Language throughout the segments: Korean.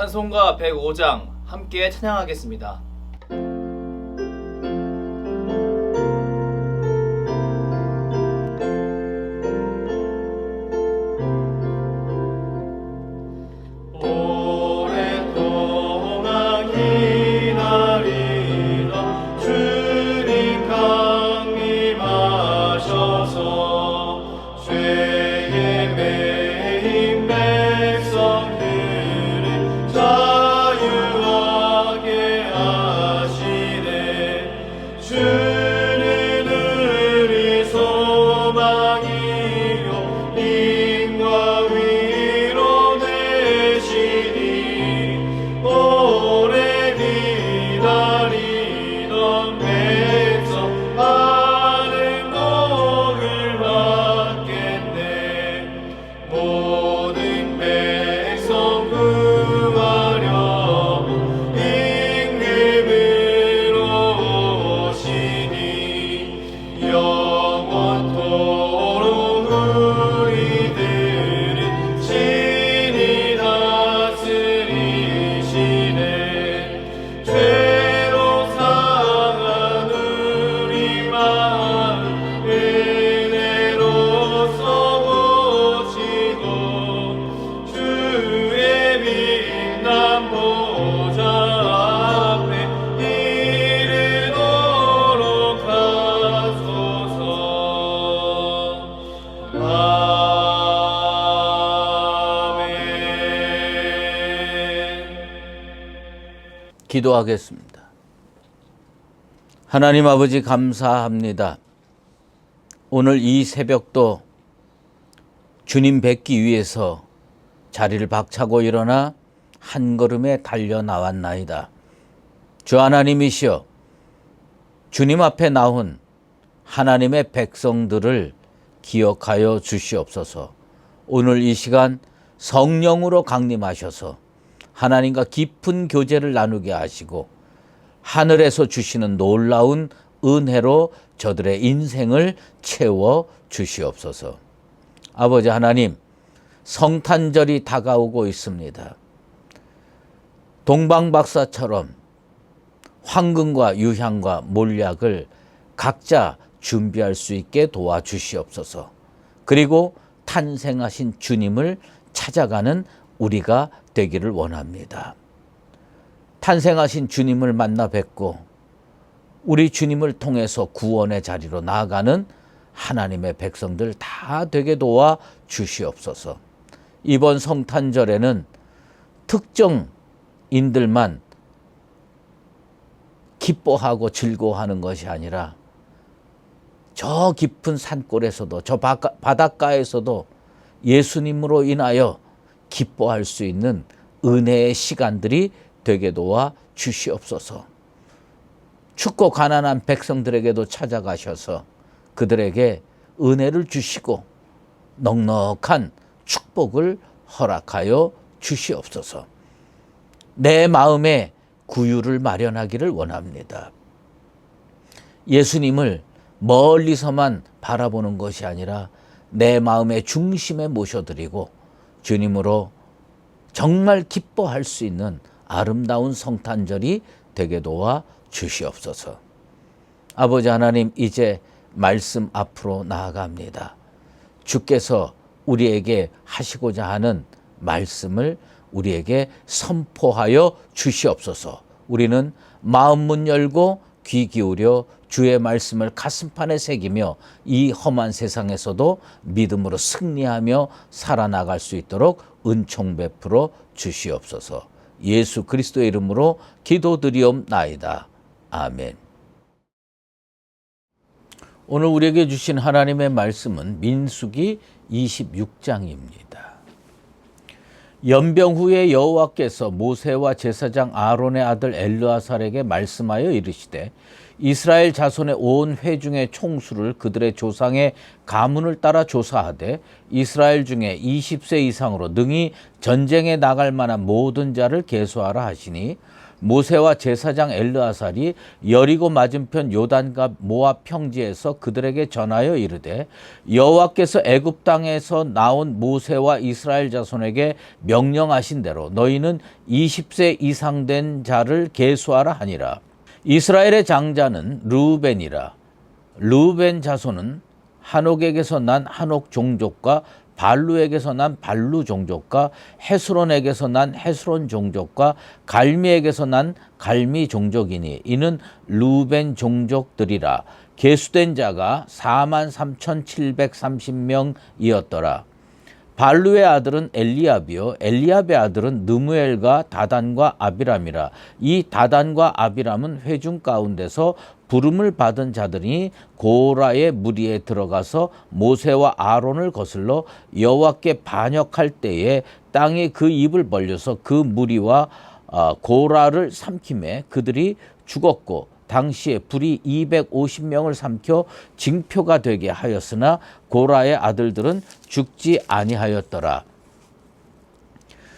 찬송가 105장 함께 찬양하겠습니다. 기도하겠습니다. 하나님 아버지 감사합니다. 오늘 이 새벽도 주님 뵙기 위해서 자리를 박차고 일어나 한 걸음에 달려 나왔나이다. 주 하나님이시여, 주님 앞에 나온 하나님의 백성들을 기억하여 주시옵소서. 오늘 이 시간 성령으로 강림하셔서 하나님과 깊은 교제를 나누게 하시고 하늘에서 주시는 놀라운 은혜로 저들의 인생을 채워 주시옵소서. 아버지 하나님, 성탄절이 다가오고 있습니다. 동방박사처럼 황금과 유향과 몰약을 각자 준비할 수 있게 도와주시옵소서. 그리고 탄생하신 주님을 찾아가는 우리가 되기를 원합니다. 탄생하신 주님을 만나 뵙고 우리 주님을 통해서 구원의 자리로 나아가는 하나님의 백성들 다 되게 도와 주시옵소서. 이번 성탄절에는 특정인들만 기뻐하고 즐거워하는 것이 아니라 저 깊은 산골에서도 저 바닷가에서도 예수님으로 인하여 기뻐할 수 있는 은혜의 시간들이 되게 도와 주시옵소서. 춥고 가난한 백성들에게도 찾아가셔서 그들에게 은혜를 주시고 넉넉한 축복을 허락하여 주시옵소서. 내 마음에 구유를 마련하기를 원합니다. 예수님을 멀리서만 바라보는 것이 아니라 내 마음의 중심에 모셔드리고 주님으로 정말 기뻐할 수 있는 아름다운 성탄절이 되게 도와 주시옵소서. 아버지 하나님, 이제 말씀 앞으로 나아갑니다. 주께서 우리에게 하시고자 하는 말씀을 우리에게 선포하여 주시옵소서. 우리는 마음 문 열고 귀 기울여 주의 말씀을 가슴판에 새기며 이 험한 세상에서도 믿음으로 승리하며 살아나갈 수 있도록 은총 베풀어 주시옵소서. 예수 그리스도의 이름으로 기도드리옵나이다. 아멘. 오늘 우리에게 주신 하나님의 말씀은 민수기 26장입니다. 연병 후에 여호와께서 모세와 제사장 아론의 아들 엘르아살에게 말씀하여 이르시되 이스라엘 자손의 온 회중의 총수를 그들의 조상의 가문을 따라 조사하되 이스라엘 중에 20세 이상으로 능히 전쟁에 나갈 만한 모든 자를 계수하라 하시니 모세와 제사장 엘르아살이 여리고 맞은편 요단과 모압 평지에서 그들에게 전하여 이르되 여호와께서 애굽 땅에서 나온 모세와 이스라엘 자손에게 명령하신 대로 너희는 20세 이상 된 자를 계수하라 하니라. 이스라엘의 장자는 르우벤이라. 르우벤 자손은 한옥에게서 난 한옥 종족과 발루에게서 난 발루 종족과 헤스론에게서 난 헤스론 종족과 갈미에게서 난 갈미 종족이니 이는 르우벤 종족들이라. 계수된 자가 43,730명이었더라. 발루의 아들은 엘리압이요 엘리압의 아들은 느무엘과 다단과 아비람이라. 이 다단과 아비람은 회중 가운데서 부름을 받은 자들이 고라의 무리에 들어가서 모세와 아론을 거슬러 여호와께 반역할 때에 땅에 그 입을 벌려서 그 무리와 고라를 삼킴에 그들이 죽었고 당시에 불이 250명을 삼켜 징표가 되게 하였으나 고라의 아들들은 죽지 아니하였더라.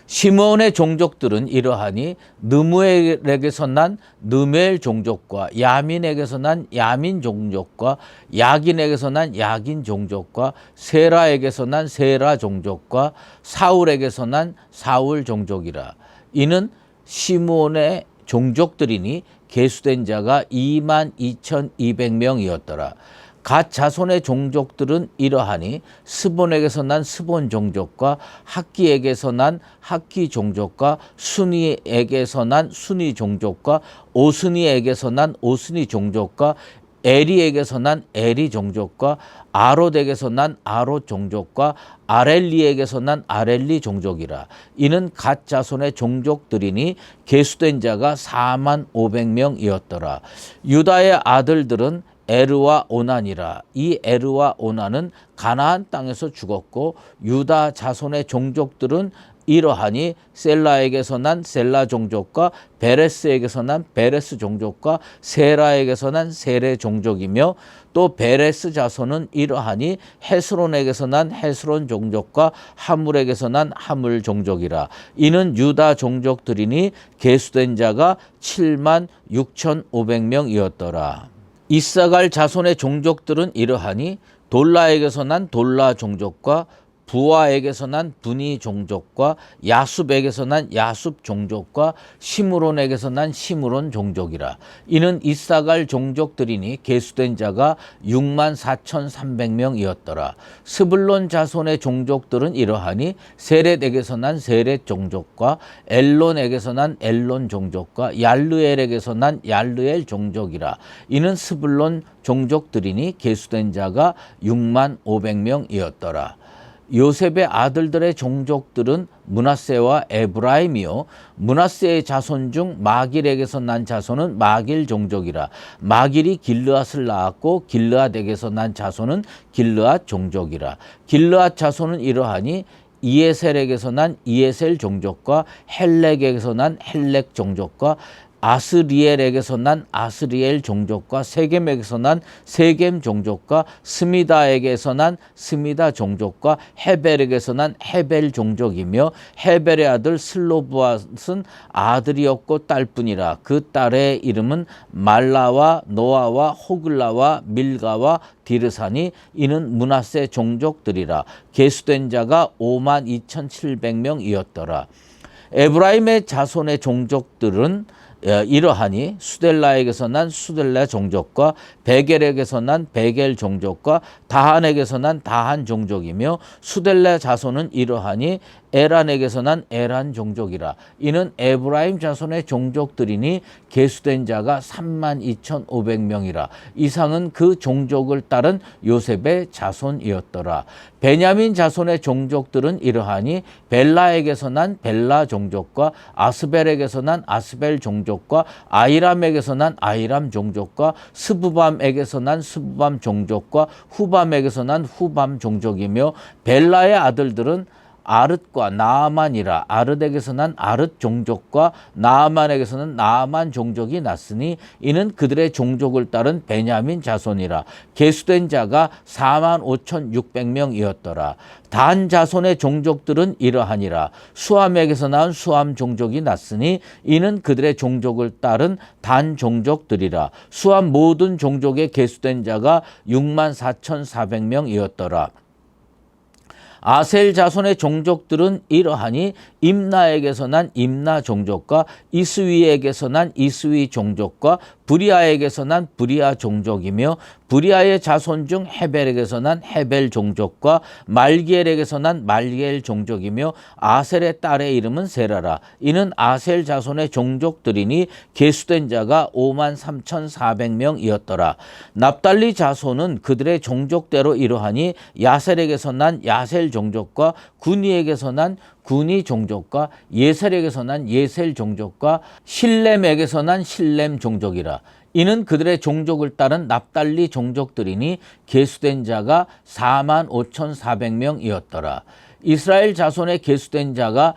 시므온의 종족들은 이러하니 느무엘에게서 난 느멜 종족과 야민에게서 난 야민 종족과 야긴에게서 난 야긴 종족과 세라에게서 난 세라 종족과 사울에게서 난 사울 종족이라. 이는 시므온의 종족들이니 계수된 자가 22,200명이었더라. 갓 자손의 종족들은 이러하니 스본에게서 난 스본 종족과 학기에게서 난 학기 종족과 순이에게서 난 순이 종족과 오스니에게서 난 오스니 종족과 에리에게서 난 에리 종족과 아롯에게서 난 아롯 종족과 아렐리에게서 난 아렐리 종족이라. 이는 갓 자손의 종족들이니 계수된 자가 45,000명이었더라. 유다의 아들들은 에르와 오난이라. 이 에르와 오난은 가나안 땅에서 죽었고 유다 자손의 종족들은 이러하니 셀라에게서 난 셀라 종족과 베레스에게서 난 베레스 종족과 세라에게서 난 세레 종족이며 또 베레스 자손은 이러하니 헤스론에게서 난 헤스론 종족과 하물에게서 난 하물 종족이라. 이는 유다 종족들이니 계수된 자가 76,500명이었더라. 이사갈 자손의 종족들은 이러하니 돌라에게서 난 돌라 종족과 부아에게서 난 분이 종족과 야숲에게서 난 야숲 종족과 시므론에게서 난 시므론 종족이라. 이는 이사갈 종족들이니 계수된 자가 64,300명이었더라. 스불론 자손의 종족들은 이러하니 세렛에게서 난 세렛 종족과 엘론에게서 난 엘론 종족과 얄르엘에게서 난 얄르엘 종족이라. 이는 스불론 종족들이니 계수된 자가 65,000명이었더라. 요셉의 아들들의 종족들은 므낫세와 에브라임이요 므낫세의 자손 중 마길에게서 난 자손은 마길 종족이라. 마길이 길르앗을 낳았고 길르앗에게서 난 자손은 길르앗 종족이라. 길르앗 자손은 이러하니 이에셀에게서 난 이에셀 종족과 헬렉에게서 난 헬렉 종족과 아스리엘에게서 난 아스리엘 종족과 세겜에게서 난 세겜 종족과 스미다에게서 난 스미다 종족과 헤벨에게서 난 헤벨 종족이며 헤벨의 아들 슬로브앗은 아들이었고 딸뿐이라. 그 딸의 이름은 말라와 노아와 호글라와 밀가와 디르사니 이는 므낫세 종족들이라. 계수된 자가 52,700명이었더라. 에브라임의 자손의 종족들은 이러하니 수델라에게서 난 수델라 종족과 베겔에게서 난 베겔 종족과 다한에게서 난 다한 종족이며 수델라 자손은 이러하니 에란에게서 난 에란 종족이라. 이는 에브라임 자손의 종족들이니 계수된 자가 32,500명이라. 이상은 그 종족을 따른 요셉의 자손이었더라. 베냐민 자손의 종족들은 이러하니 벨라에게서 난 벨라 종족과 아스벨에게서 난 아스벨 종족과 아이람에게서 난 아이람 종족과 스부밤에게서 난 스부밤 종족과 후밤에게서 난 후밤 종족이며 벨라의 아들들은 아릇과 나아만이라. 아릇에게서 난 아릇 종족과 나아만에게서는 나아만 종족이 났으니 이는 그들의 종족을 따른 베냐민 자손이라. 계수된 자가 45,600명이었더라. 단 자손의 종족들은 이러하니라. 수함에게서 낳은 수함 종족이 났으니 이는 그들의 종족을 따른 단 종족들이라. 수함 모든 종족의 계수된 자가 64,400명이었더라. 아셀 자손의 종족들은 이러하니 임나에게서 난 임나 종족과 이스위에게서 난 이스위 종족과 브리아에게서 난 브리아 종족이며 브리아의 자손 중 헤벨에게서 난 헤벨 종족과 말기엘에게서 난 말기엘 종족이며 아셀의 딸의 이름은 세라라. 이는 아셀 자손의 종족들이니 계수된 자가 53,400명이었더라. 납달리 자손은 그들의 종족대로 이러하니 야셀에게서 난 야셀 종족과 구니에게서 난 구니 종족과 예셀에게서 난 예셀 종족과 실렘에게서 난 실렘 종족이라. 이는 그들의 종족을 따른 납달리 종족들이니 계수된 자가 45,400명이었더라. 이스라엘 자손의 계수된 자가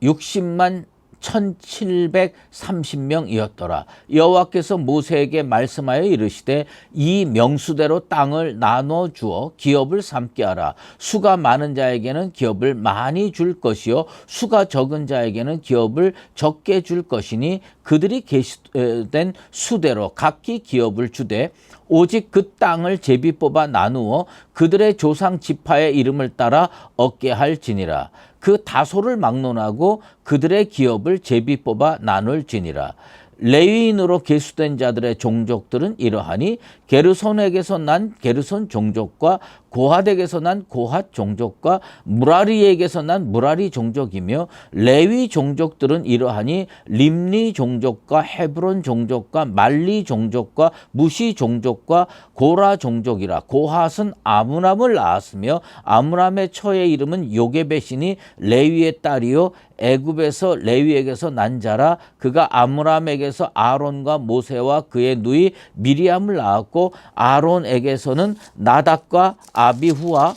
60만 1,730명이었더라. 여호와께서 모세에게 말씀하여 이르시되 이 명수대로 땅을 나눠 주어 기업을 삼게 하라. 수가 많은 자에게는 기업을 많이 줄 것이요 수가 적은 자에게는 기업을 적게 줄 것이니 그들이 계수된 수대로 각기 기업을 주되 오직 그 땅을 제비 뽑아 나누어 그들의 조상 지파의 이름을 따라 얻게 할지니라. 그 다소를 막론하고 그들의 기업을 제비 뽑아 나눌지니라. 레위인으로 계수된 자들의 종족들은 이러하니 게르손에게서 난 게르손 종족과 고핫에게서 난 고핫 종족과 무라리에게서 난 무라리 종족이며 레위 종족들은 이러하니 림니 종족과 헤브론 종족과 말리 종족과 무시 종족과 고라 종족이라. 고핫은 아므람을 낳았으며 아므람의 처의 이름은 요게벳이니 레위의 딸이요 애굽에서 레위에게서 난 자라. 그가 아므람에게서 아론과 모세와 그의 누이 미리암을 낳았고 아론에게서는 나답과 아비후와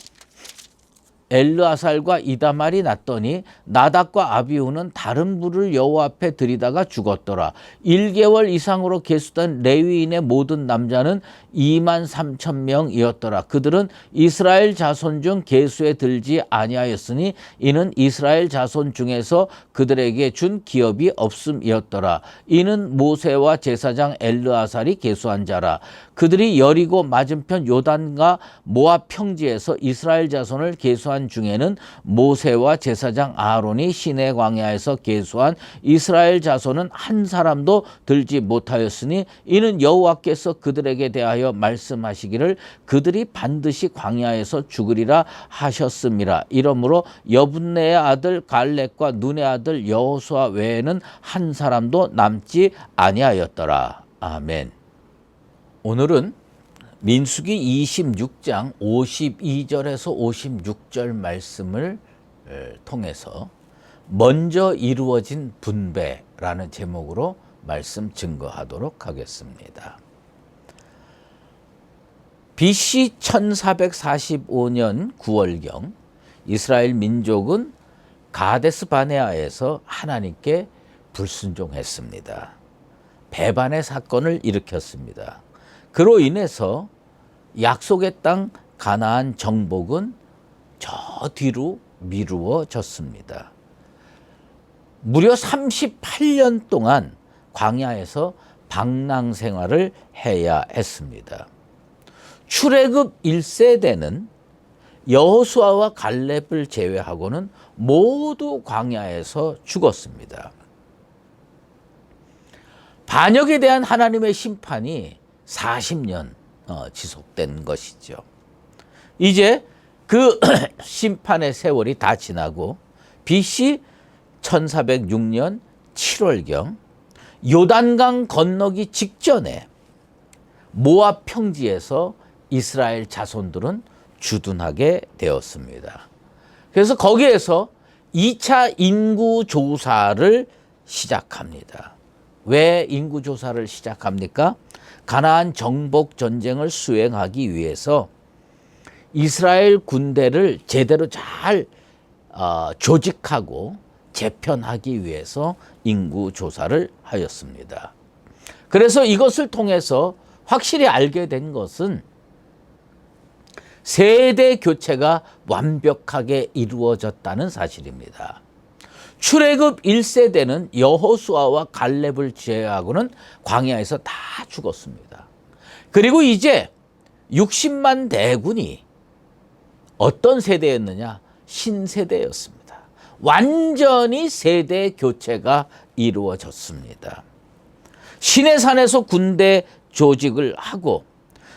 엘르아살과 이다말이 났더니 나답과 아비후는 다른 불을 여호와 앞에 들이다가 죽었더라. 1개월 이상으로 계수된 레위인의 모든 남자는 23,000명이었더라. 그들은 이스라엘 자손 중 계수에 들지 아니하였으니 이는 이스라엘 자손 중에서 그들에게 준 기업이 없음이었더라. 이는 모세와 제사장 엘르아살이 계수한 자라. 그들이 여리고 맞은편 요단과 모압 평지에서 이스라엘 자손을 계수한 중에는 모세와 제사장 아론이 시내 광야에서 계수한 이스라엘 자손은 한 사람도 들지 못하였으니 이는 여호와께서 그들에게 대하여 말씀하시기를 그들이 반드시 광야에서 죽으리라 하셨음이라. 이러므로 여분네의 아들 갈렙과 눈의 아들 여호수아 외에는 한 사람도 남지 아니하였더라. 아멘. 오늘은 민수기 26장 52절에서 56절 말씀을 통해서 먼저 이루어진 분배라는 제목으로 말씀 증거하도록 하겠습니다. BC 1445년 9월경 이스라엘 민족은 가데스 바네아에서 하나님께 불순종했습니다. 배반의 사건을 일으켰습니다. 그로 인해서 약속의 땅 가나안 정복은 저 뒤로 미루어졌습니다. 무려 38년 동안 광야에서 방랑 생활을 해야 했습니다. 출애굽 1세대는 여호수아와 갈렙을 제외하고는 모두 광야에서 죽었습니다. 반역에 대한 하나님의 심판이 40년 지속된 것이죠. 이제 그 심판의 세월이 다 지나고 BC 1406년 7월경 요단강 건너기 직전에 모압 평지에서 이스라엘 자손들은 주둔하게 되었습니다. 그래서 거기에서 2차 인구조사를 시작합니다. 왜 인구조사를 시작합니까? 가나안 정복 전쟁을 수행하기 위해서 이스라엘 군대를 제대로 잘 조직하고 재편하기 위해서 인구 조사를 하였습니다. 그래서 이것을 통해서 확실히 알게 된 것은 세대 교체가 완벽하게 이루어졌다는 사실입니다. 출애굽 1세대는 여호수아와 갈렙을 제외하고는 광야에서 다 죽었습니다. 그리고 이제 60만 대군이 어떤 세대였느냐? 신세대였습니다. 완전히 세대 교체가 이루어졌습니다. 시내산에서 군대 조직을 하고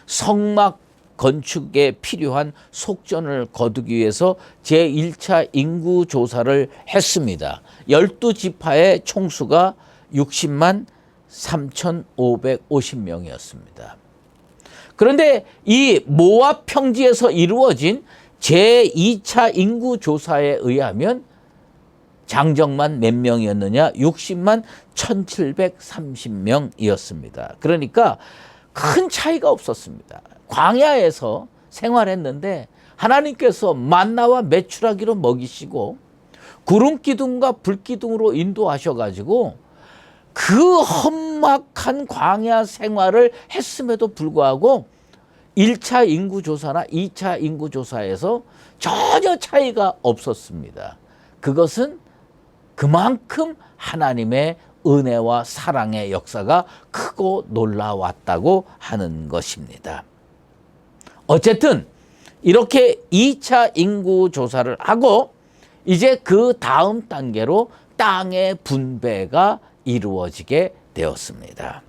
성막 건축에 필요한 속전을 거두기 위해서 제1차 인구조사를 했습니다. 12지파의 총수가 60만 3,550명이었습니다. 그런데 이 모압 평지에서 이루어진 제2차 인구조사에 의하면 장정만 몇 명이었느냐? 60만 1,730명이었습니다. 그러니까 큰 차이가 없었습니다. 광야에서 생활했는데 하나님께서 만나와 메추라기로 먹이시고 구름 기둥과 불 기둥으로 인도하셔가지고 그 험악한 광야 생활을 했음에도 불구하고 1차 인구조사나 2차 인구조사에서 전혀 차이가 없었습니다. 그것은 그만큼 하나님의 은혜와 사랑의 역사가 크고 놀라웠다고 하는 것입니다. 어쨌든 이렇게 2차 인구조사를 하고 이제 그 다음 단계로 땅의 분배가 이루어지게 되었습니다.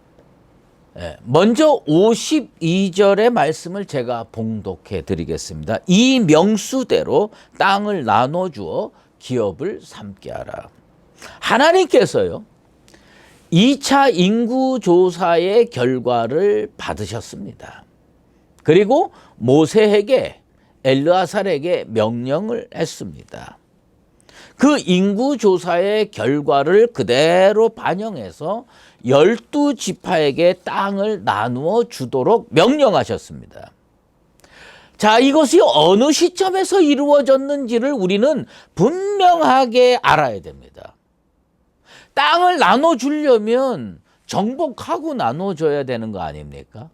먼저 52절의 말씀을 제가 봉독해 드리겠습니다. 이 명수대로 땅을 나눠주어 기업을 삼게 하라. 하나님께서요, 2차 인구조사의 결과를 받으셨습니다. 그리고 모세에게, 엘르아살에게 명령을 했습니다. 그 인구조사의 결과를 그대로 반영해서 12지파에게 땅을 나누어 주도록 명령하셨습니다. 자, 이것이 어느 시점에서 이루어졌는지를 우리는 분명하게 알아야 됩니다. 땅을 나눠주려면 정복하고 나눠줘야 되는 거 아닙니까?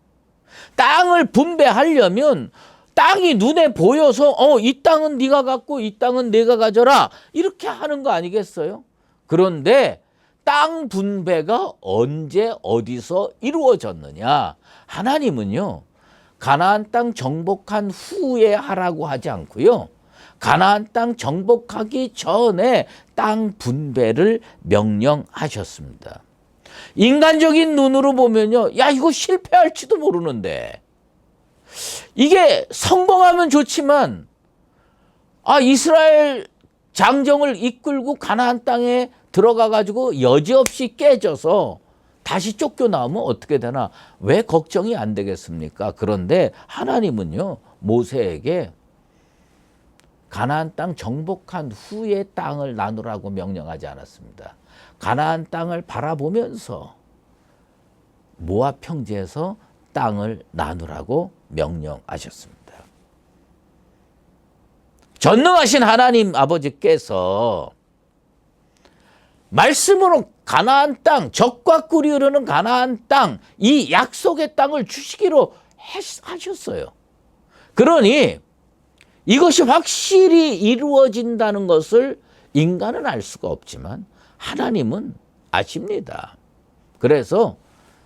땅을 분배하려면 땅이 눈에 보여서 이 땅은 네가 갖고 이 땅은 내가 가져라 이렇게 하는 거 아니겠어요? 그런데 땅 분배가 언제 어디서 이루어졌느냐? 하나님은요, 가나안 땅 정복한 후에 하라고 하지 않고요, 가나안 땅 정복하기 전에 땅 분배를 명령하셨습니다. 인간적인 눈으로 보면요, 야, 이거 실패할지도 모르는데, 이게 성공하면 좋지만, 이스라엘 장정을 이끌고 가나안 땅에 들어가 가지고 여지없이 깨져서 다시 쫓겨나오면 어떻게 되나? 왜 걱정이 안 되겠습니까? 그런데 하나님은요, 모세에게 가나안 땅 정복한 후에 땅을 나누라고 명령하지 않았습니다. 가나안 땅을 바라보면서 모압 평지에서 땅을 나누라고 명령하셨습니다. 전능하신 하나님 아버지께서 말씀으로 가나안 땅, 적과 꿀이 흐르는 가나안 땅, 이 약속의 땅을 주시기로 하셨어요. 그러니 이것이 확실히 이루어진다는 것을 인간은 알 수가 없지만 하나님은 아십니다. 그래서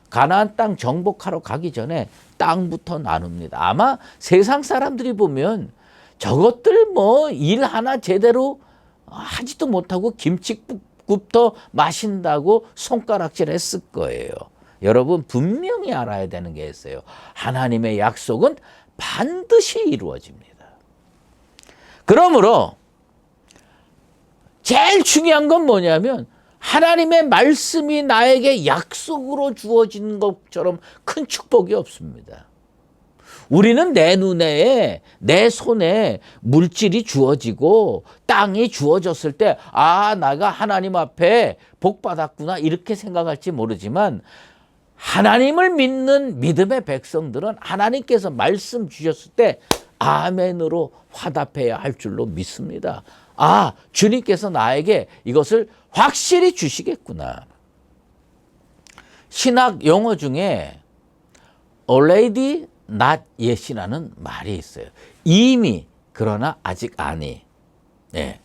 가나안 땅 정복하러 가기 전에 땅부터 나눕니다. 아마 세상 사람들이 보면 저것들 일 하나 제대로 하지도 못하고 김치국부터 마신다고 손가락질 했을 거예요. 여러분, 분명히 알아야 되는 게 있어요. 하나님의 약속은 반드시 이루어집니다. 그러므로 제일 중요한 건 뭐냐면 하나님의 말씀이 나에게 약속으로 주어진 것처럼 큰 축복이 없습니다. 우리는 내 눈에, 내 손에 물질이 주어지고 땅이 주어졌을 때 내가 하나님 앞에 복 받았구나 이렇게 생각할지 모르지만 하나님을 믿는 믿음의 백성들은 하나님께서 말씀 주셨을 때 아멘으로 화답해야 할 줄로 믿습니다. 아, 주님께서 나에게 이것을 확실히 주시겠구나. 신학 용어 중에 already not yet이라는 말이 있어요. 이미 그러나 아직 아니. 네.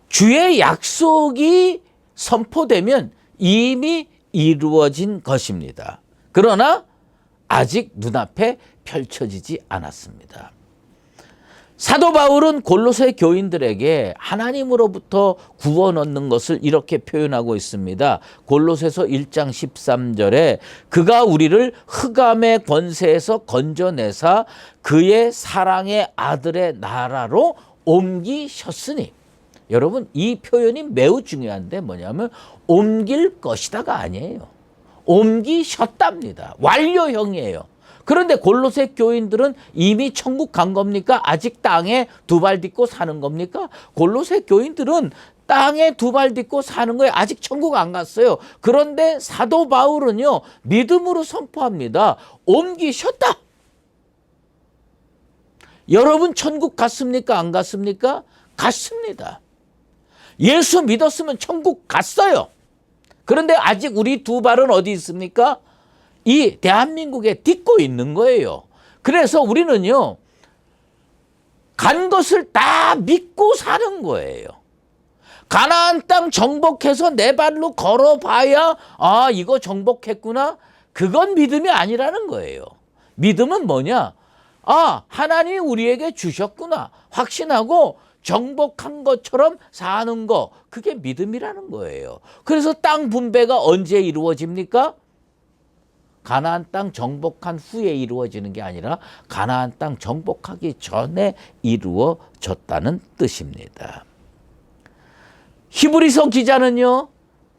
주의 약속이 선포되면 이미 이루어진 것입니다. 그러나 아직 눈앞에 펼쳐지지 않았습니다. 사도 바울은 골로새 교인들에게 하나님으로부터 구원 얻는 것을 이렇게 표현하고 있습니다. 골로새서 1장 13절에 그가 우리를 흑암의 권세에서 건져내사 그의 사랑의 아들의 나라로 옮기셨으니. 여러분, 이 표현이 매우 중요한데 뭐냐면 옮길 것이다가 아니에요. 옮기셨답니다. 완료형이에요. 그런데 골로새 교인들은 이미 천국 간 겁니까? 아직 땅에 두 발 딛고 사는 겁니까? 골로새 교인들은 땅에 두 발 딛고 사는 거예요. 아직 천국 안 갔어요. 그런데 사도 바울은요, 믿음으로 선포합니다. 옮기셨다. 여러분 천국 갔습니까? 안 갔습니까? 갔습니다. 예수 믿었으면 천국 갔어요. 그런데 아직 우리 두 발은 어디 있습니까? 이 대한민국에 딛고 있는 거예요. 그래서 우리는요, 간 것을 다 믿고 사는 거예요. 가나안 땅 정복해서 내 발로 걸어봐야 아, 이거 정복했구나. 그건 믿음이 아니라는 거예요. 믿음은 뭐냐? 아, 하나님이 우리에게 주셨구나. 확신하고 정복한 것처럼 사는 거, 그게 믿음이라는 거예요. 그래서 땅 분배가 언제 이루어집니까? 가나안 땅 정복한 후에 이루어지는 게 아니라 가나안 땅 정복하기 전에 이루어졌다는 뜻입니다. 히브리서 기자는요,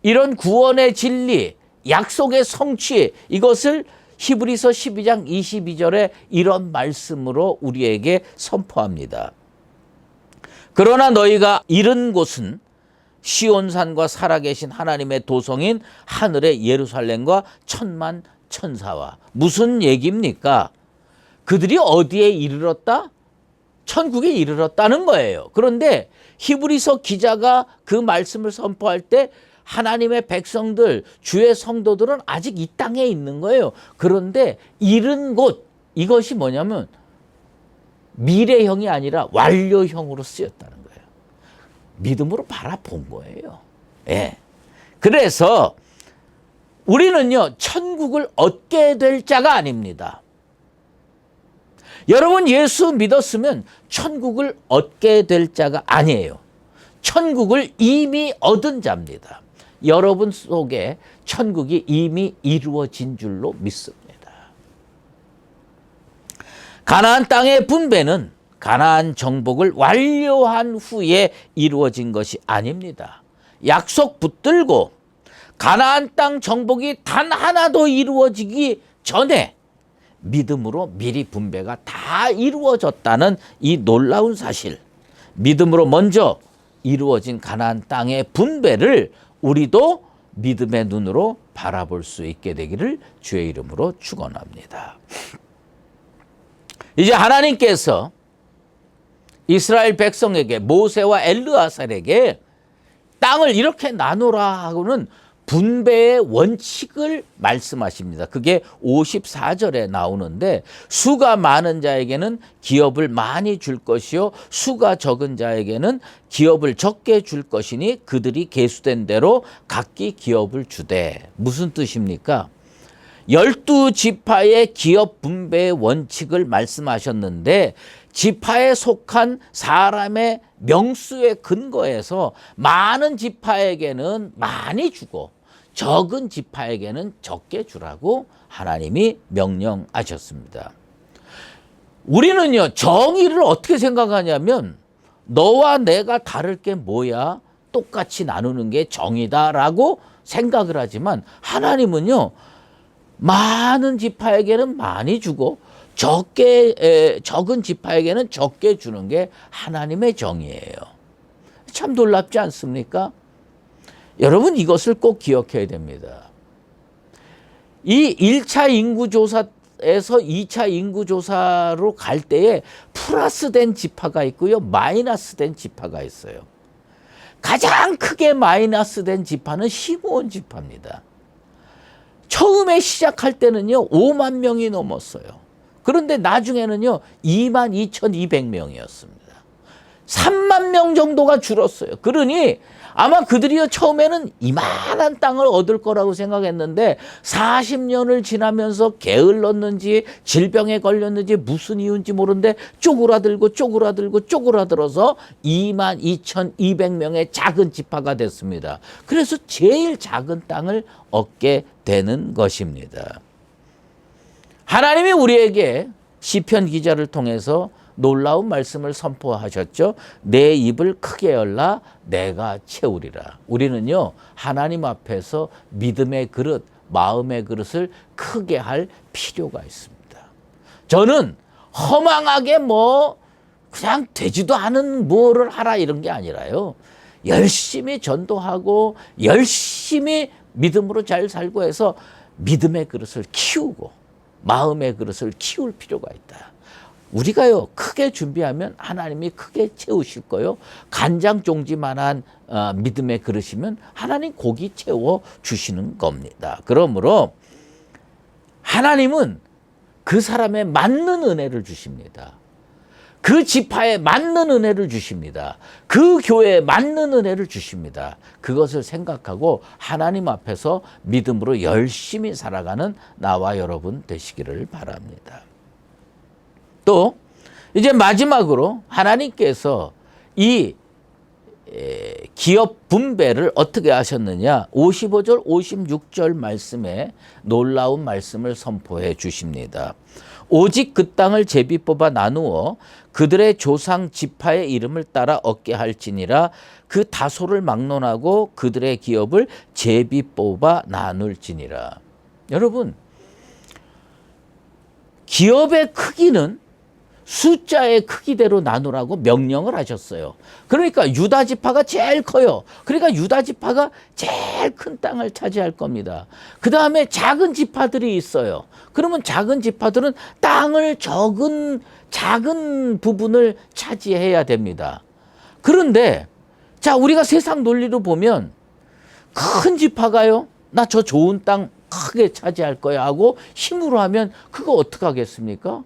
이런 구원의 진리, 약속의 성취, 이것을 히브리서 12장 22절에 이런 말씀으로 우리에게 선포합니다. 그러나 너희가 이른 곳은 시온산과 살아계신 하나님의 도성인 하늘의 예루살렘과 천만 천사와. 무슨 얘기입니까? 그들이 어디에 이르렀다? 천국에 이르렀다는 거예요. 그런데 히브리서 기자가 그 말씀을 선포할 때 하나님의 백성들, 주의 성도들은 아직 이 땅에 있는 거예요. 그런데 이른 곳, 이것이 뭐냐면 미래형이 아니라 완료형으로 쓰였다는 거예요. 믿음으로 바라본 거예요. 예. 그래서 우리는요, 천국을 얻게 될 자가 아닙니다. 여러분, 예수 믿었으면 천국을 얻게 될 자가 아니에요. 천국을 이미 얻은 자입니다. 여러분 속에 천국이 이미 이루어진 줄로 믿습니다. 가나안 땅의 분배는 가나안 정복을 완료한 후에 이루어진 것이 아닙니다. 약속 붙들고 가나안 땅 정복이 단 하나도 이루어지기 전에 믿음으로 미리 분배가 다 이루어졌다는 이 놀라운 사실, 믿음으로 먼저 이루어진 가나안 땅의 분배를 우리도 믿음의 눈으로 바라볼 수 있게 되기를 주의 이름으로 축원합니다. 이제 하나님께서 이스라엘 백성에게, 모세와 엘르아살에게 땅을 이렇게 나누라 하고는 분배의 원칙을 말씀하십니다. 그게 54절에 나오는데, 수가 많은 자에게는 기업을 많이 줄 것이요 수가 적은 자에게는 기업을 적게 줄 것이니 그들이 계수된 대로 각기 기업을 주되. 무슨 뜻입니까? 12지파의 기업 분배의 원칙을 말씀하셨는데, 지파에 속한 사람의 명수에 근거해서 많은 지파에게는 많이 주고 적은 지파에게는 적게 주라고 하나님이 명령하셨습니다. 우리는요, 정의를 어떻게 생각하냐면 너와 내가 다를 게 뭐야? 똑같이 나누는 게 정의다라고 생각을 하지만, 하나님은요, 많은 지파에게는 많이 주고 적은 지파에게는 적게 주는 게 하나님의 정의예요. 참 놀랍지 않습니까? 여러분, 이것을 꼭 기억해야 됩니다. 이 1차 인구조사에서 2차 인구조사로 갈 때에 플러스된 지파가 있고요. 마이너스된 지파가 있어요. 가장 크게 마이너스된 지파는 시므온 지파입니다. 처음에 시작할 때는요 5만 명이 넘었어요. 그런데 나중에는요 22,200명이었습니다. 3만 명 정도가 줄었어요. 그러니 아마 그들이요 처음에는 이만한 땅을 얻을 거라고 생각했는데 40년을 지나면서 게을렀는지 질병에 걸렸는지 무슨 이유인지 모르는데 쪼그라들어서 22,200명의 작은 지파가 됐습니다. 그래서 제일 작은 땅을 얻게 되는 것입니다. 하나님이 우리에게 시편 기자를 통해서 놀라운 말씀을 선포하셨죠. 내 입을 크게 열라 내가 채우리라. 우리는요 하나님 앞에서 믿음의 그릇, 마음의 그릇을 크게 할 필요가 있습니다. 저는 허망하게 그냥 되지도 않은 뭐를 하라 이런 게 아니라요. 열심히 전도하고 열심히 믿음으로 잘 살고 해서 믿음의 그릇을 키우고 마음의 그릇을 키울 필요가 있다. 우리가요 크게 준비하면 하나님이 크게 채우실 거요. 간장 종지만한 믿음의 그릇이면 하나님 고기 채워 주시는 겁니다. 그러므로 하나님은 그 사람에 맞는 은혜를 주십니다. 그 지파에 맞는 은혜를 주십니다. 그 교회에 맞는 은혜를 주십니다. 그것을 생각하고 하나님 앞에서 믿음으로 열심히 살아가는 나와 여러분 되시기를 바랍니다. 또 이제 마지막으로 하나님께서 이 기업 분배를 어떻게 하셨느냐 55절 56절 말씀에 놀라운 말씀을 선포해 주십니다. 오직 그 땅을 제비 뽑아 나누어 그들의 조상 지파의 이름을 따라 얻게 할지니라. 그 다소를 막론하고 그들의 기업을 제비 뽑아 나눌지니라. 여러분 기업의 크기는 숫자의 크기대로 나누라고 명령을 하셨어요. 그러니까 유다 지파가 제일 커요. 그러니까 유다 지파가 제일 큰 땅을 차지할 겁니다. 그 다음에 작은 지파들이 있어요. 그러면 작은 지파들은 땅을 작은 부분을 차지해야 됩니다. 그런데 자 우리가 세상 논리로 보면 큰 지파가요 나 저 좋은 땅 크게 차지할 거야 하고 힘으로 하면 그거 어떡하겠습니까?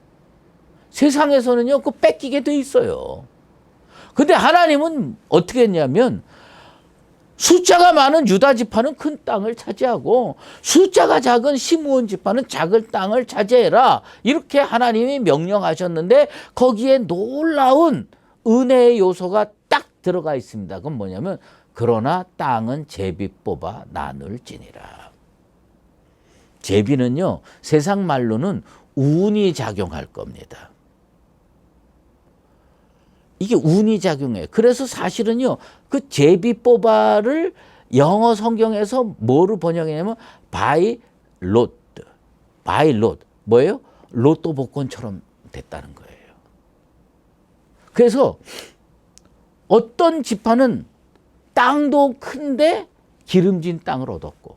세상에서는요, 그거 뺏기게 돼 있어요. 근데 하나님은 어떻게 했냐면, 숫자가 많은 유다 지파는 큰 땅을 차지하고, 숫자가 작은 시므온 지파는 작은 땅을 차지해라. 이렇게 하나님이 명령하셨는데, 거기에 놀라운 은혜의 요소가 딱 들어가 있습니다. 그건 뭐냐면, 그러나 땅은 제비 뽑아 나눌지니라. 제비는요, 세상 말로는 운이 작용할 겁니다. 이게 운이 작용해요. 그래서 사실은요, 그 제비 뽑아를 영어 성경에서 뭐로 번역했냐면 바이 로트. 뭐예요? 로또 복권처럼 됐다는 거예요. 그래서 어떤 지파는 땅도 큰데 기름진 땅을 얻었고,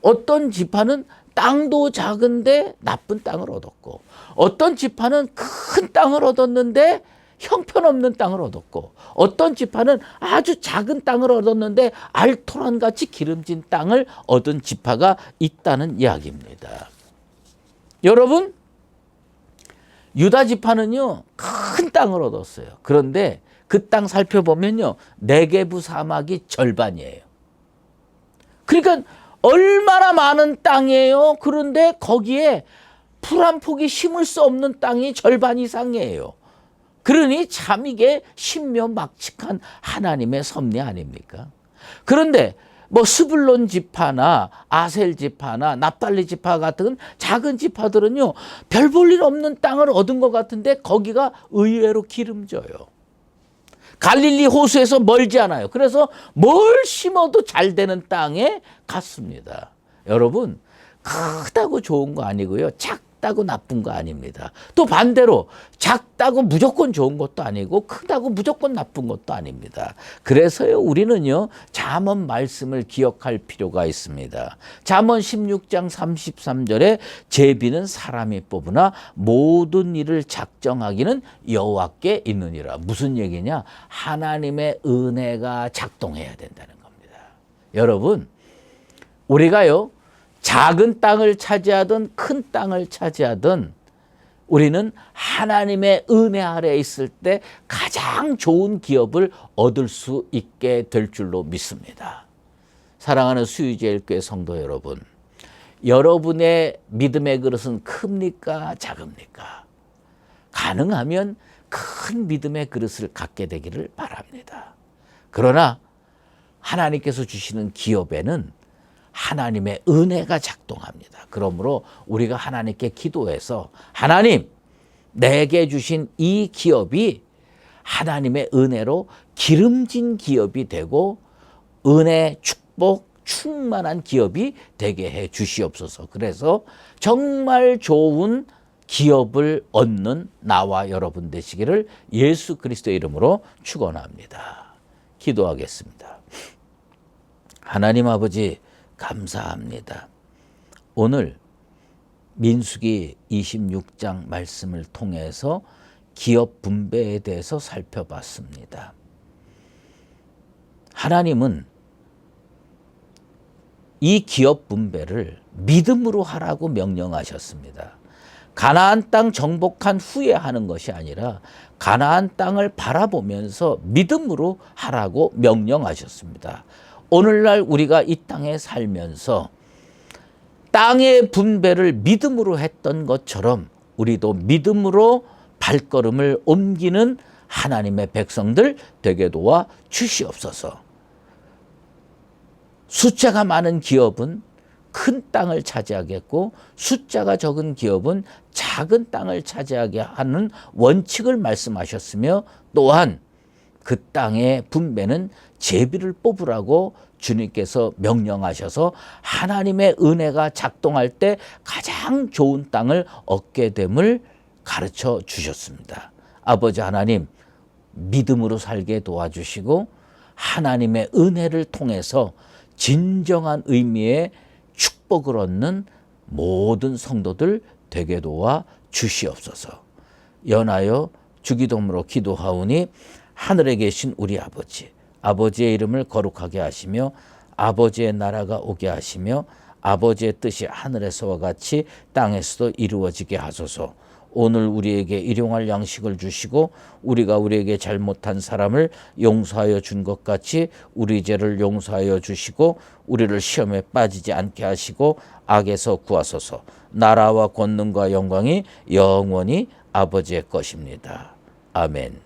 어떤 지파는 땅도 작은데 나쁜 땅을 얻었고, 어떤 지파는 큰 땅을 얻었는데 형편없는 땅을 얻었고, 어떤 지파는 아주 작은 땅을 얻었는데 알토란같이 기름진 땅을 얻은 지파가 있다는 이야기입니다. 여러분, 유다 지파는요 큰 땅을 얻었어요. 그런데 그 땅 살펴보면요 네게부 사막이 절반이에요. 그러니까 얼마나 많은 땅이에요. 그런데 거기에 풀 한 폭이 심을 수 없는 땅이 절반 이상이에요. 그러니 참 이게 신묘막측한 하나님의 섭리 아닙니까? 그런데 스불론 지파나 아셀 지파나 납달리 지파 같은 작은 지파들은요 별 볼 일 없는 땅을 얻은 것 같은데 거기가 의외로 기름져요. 갈릴리 호수에서 멀지 않아요. 그래서 뭘 심어도 잘 되는 땅에 갔습니다. 여러분, 크다고 좋은 거 아니고요. 작다 작다고 나쁜 거 아닙니다. 또 반대로 작다고 무조건 좋은 것도 아니고 크다고 무조건 나쁜 것도 아닙니다. 그래서요 우리는요 잠언 말씀을 기억할 필요가 있습니다. 잠언 16장 33절에 제비는 사람이 뽑으나 모든 일을 작정하기는 여호와께 있느니라. 무슨 얘기냐? 하나님의 은혜가 작동해야 된다는 겁니다. 여러분 우리가요 작은 땅을 차지하든 큰 땅을 차지하든 우리는 하나님의 은혜 아래에 있을 때 가장 좋은 기업을 얻을 수 있게 될 줄로 믿습니다. 사랑하는 수유제일교회 성도 여러분, 여러분의 믿음의 그릇은 큽니까 작습니까? 가능하면 큰 믿음의 그릇을 갖게 되기를 바랍니다. 그러나 하나님께서 주시는 기업에는 하나님의 은혜가 작동합니다. 그러므로 우리가 하나님께 기도해서 하나님 내게 주신 이 기업이 하나님의 은혜로 기름진 기업이 되고 은혜, 축복, 충만한 기업이 되게 해 주시옵소서. 그래서 정말 좋은 기업을 얻는 나와 여러분 되시기를 예수 그리스도의 이름으로 축원합니다. 기도하겠습니다. 하나님 아버지 감사합니다. 오늘 민수기 26장 말씀을 통해서 기업 분배에 대해서 살펴봤습니다. 하나님은 이 기업 분배를 믿음으로 하라고 명령하셨습니다. 가나안 땅 정복한 후에 하는 것이 아니라 가나안 땅을 바라보면서 믿음으로 하라고 명령하셨습니다. 오늘날 우리가 이 땅에 살면서 땅의 분배를 믿음으로 했던 것처럼 우리도 믿음으로 발걸음을 옮기는 하나님의 백성들 되게 도와 주시옵소서. 숫자가 많은 기업은 큰 땅을 차지하겠고 숫자가 적은 기업은 작은 땅을 차지하게 하는 원칙을 말씀하셨으며 또한 그 땅의 분배는 제비를 뽑으라고 주님께서 명령하셔서 하나님의 은혜가 작동할 때 가장 좋은 땅을 얻게 됨을 가르쳐 주셨습니다. 아버지 하나님 믿음으로 살게 도와주시고 하나님의 은혜를 통해서 진정한 의미의 축복을 얻는 모든 성도들 되게 도와 주시옵소서. 연하여 주기도문으로 기도하오니 하늘에 계신 우리 아버지, 아버지의 이름을 거룩하게 하시며 아버지의 나라가 오게 하시며 아버지의 뜻이 하늘에서와 같이 땅에서도 이루어지게 하소서. 오늘 우리에게 일용할 양식을 주시고 우리가 우리에게 잘못한 사람을 용서하여 준 것 같이 우리 죄를 용서하여 주시고 우리를 시험에 빠지지 않게 하시고 악에서 구하소서. 나라와 권능과 영광이 영원히 아버지의 것입니다. 아멘.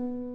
네.